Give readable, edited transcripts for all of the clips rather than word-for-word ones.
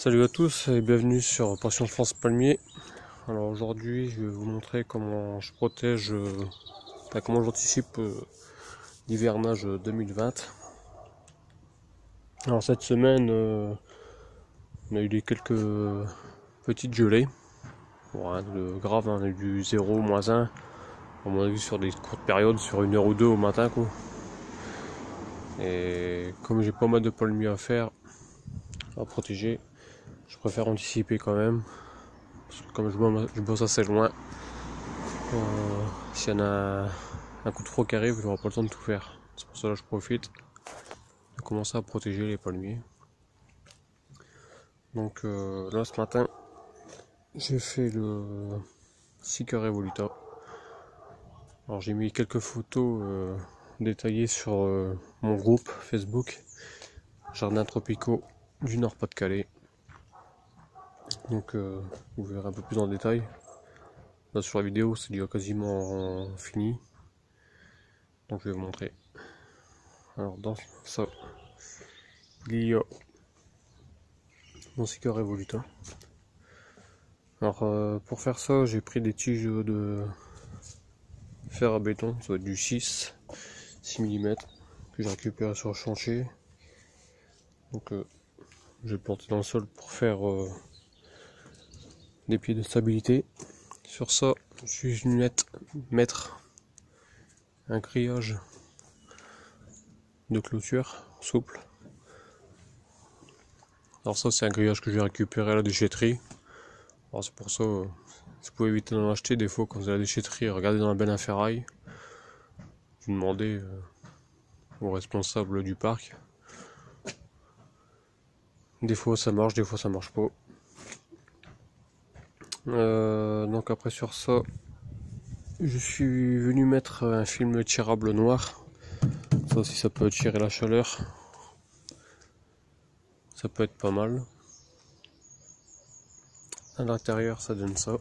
Salut à tous et bienvenue sur Passion France Palmier. Alors aujourd'hui je vais vous montrer comment je protège, comment j'anticipe l'hivernage 2020. Alors cette semaine on a eu quelques petites gelées. Bon, rien de grave, on a eu du 0, -1. À mon avis sur des courtes périodes, sur 1 heure ou 2 au matin quoi. Et comme j'ai pas mal de palmiers à faire, à protéger, je préfère anticiper quand même. Parce que comme je bosse assez loin, s'il y en a un coup de froid qui arrive, j'aurai pas le temps de tout faire. C'est pour ça que je profite de commencer à protéger les palmiers. Donc là ce matin, j'ai fait le Seeker Evoluta. Alors j'ai mis quelques photos détaillées sur mon groupe Facebook Jardins Tropicaux du Nord-Pas-de-Calais. Donc vous verrez un peu plus en détail. Là sur la vidéo c'est déjà quasiment fini. Donc je vais vous montrer. Alors dans ça, il y a mon Seeker Evoluta. Alors pour faire ça, j'ai pris des tiges de fer à béton, ça va être du 6 mm que j'ai récupéré sur le chantier. Donc je vais planter dans le sol pour faire des pieds de stabilité. Sur ça, je suis venu mettre un grillage de clôture souple. Alors ça c'est un grillage que j'ai récupéré à la déchetterie. Alors c'est pour ça, si vous pouvez éviter d'en acheter, des fois quand vous allez à la déchetterie, regardez dans la benne à ferraille. Vous demandez au responsable du parc. Des fois ça marche, des fois ça marche pas. Donc après sur ça, je suis venu mettre un film tirable noir. Ça aussi ça peut tirer la chaleur. Ça peut être pas mal. À l'intérieur ça donne ça.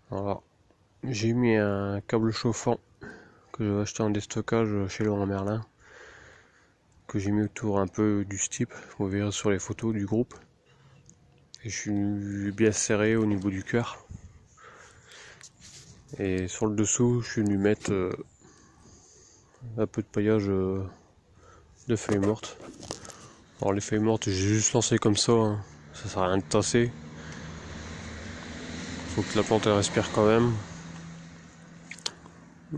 Voilà. J'ai mis un câble chauffant que j'ai acheté en déstockage chez Laurent Merlin, que j'ai mis autour un peu du stipe, vous verrez sur les photos du groupe. Et je suis bien serré au niveau du cœur. Et sur le dessous, je suis venu mettre un peu de paillage de feuilles mortes. Alors les feuilles mortes, j'ai juste lancé comme ça, hein. Ça sert à rien de tasser. Faut que la plante elle respire quand même.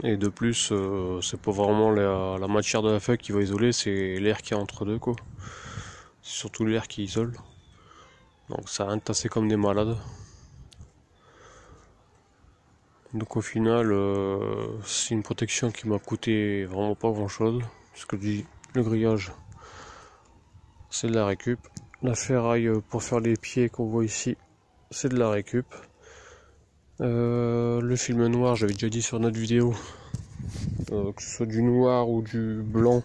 Et de plus, c'est pas vraiment la matière de la feuille qui va isoler, c'est l'air qui est entre deux quoi. C'est surtout l'air qui isole. Donc ça a rien de tasser comme des malades. Donc au final, c'est une protection qui m'a coûté vraiment pas grand chose. Parce que le grillage, c'est de la récup. La ferraille pour faire les pieds qu'on voit ici, c'est de la récup. Le film noir, j'avais déjà dit sur notre vidéo, que ce soit du noir ou du blanc,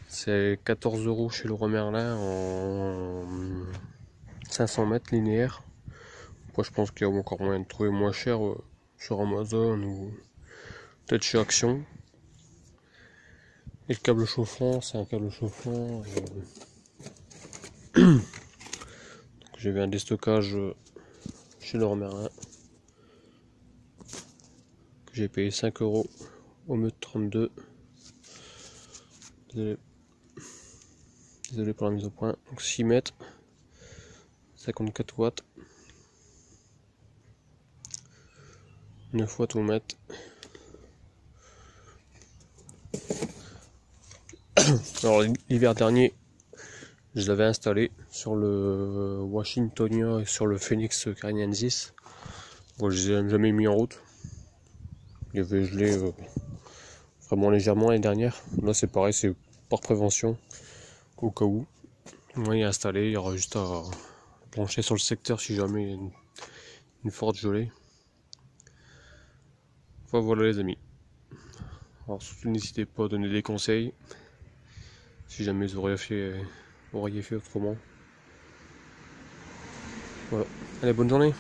c'est 14 € chez Leroy Merlin en 500 mètres linéaires. Moi je pense qu'il y a encore moyen de trouver moins cher sur Amazon ou peut-être chez Action. Et le câble chauffant, c'est un câble chauffant. J'avais un déstockage chez Leroy Merlin que j'ai payé 5 € au mètre 32. Désolé pour la mise au point. Donc 6 mètres, 54 watts, 9 watts au mètre. Alors l'hiver dernier, je l'avais installé sur le Washingtonia et sur le Phoenix Carignensis. Bon, je les ai jamais mis en route. Il avait gelé vraiment légèrement l'année dernière. Là c'est pareil, c'est par prévention, au cas où. Moi il est installé, il y aura juste à plancher sur le secteur si jamais il y a une forte gelée. Enfin, voilà les amis. Alors surtout n'hésitez pas à donner des conseils si jamais vous auriez fait autrement. Voilà. Allez, bonne journée.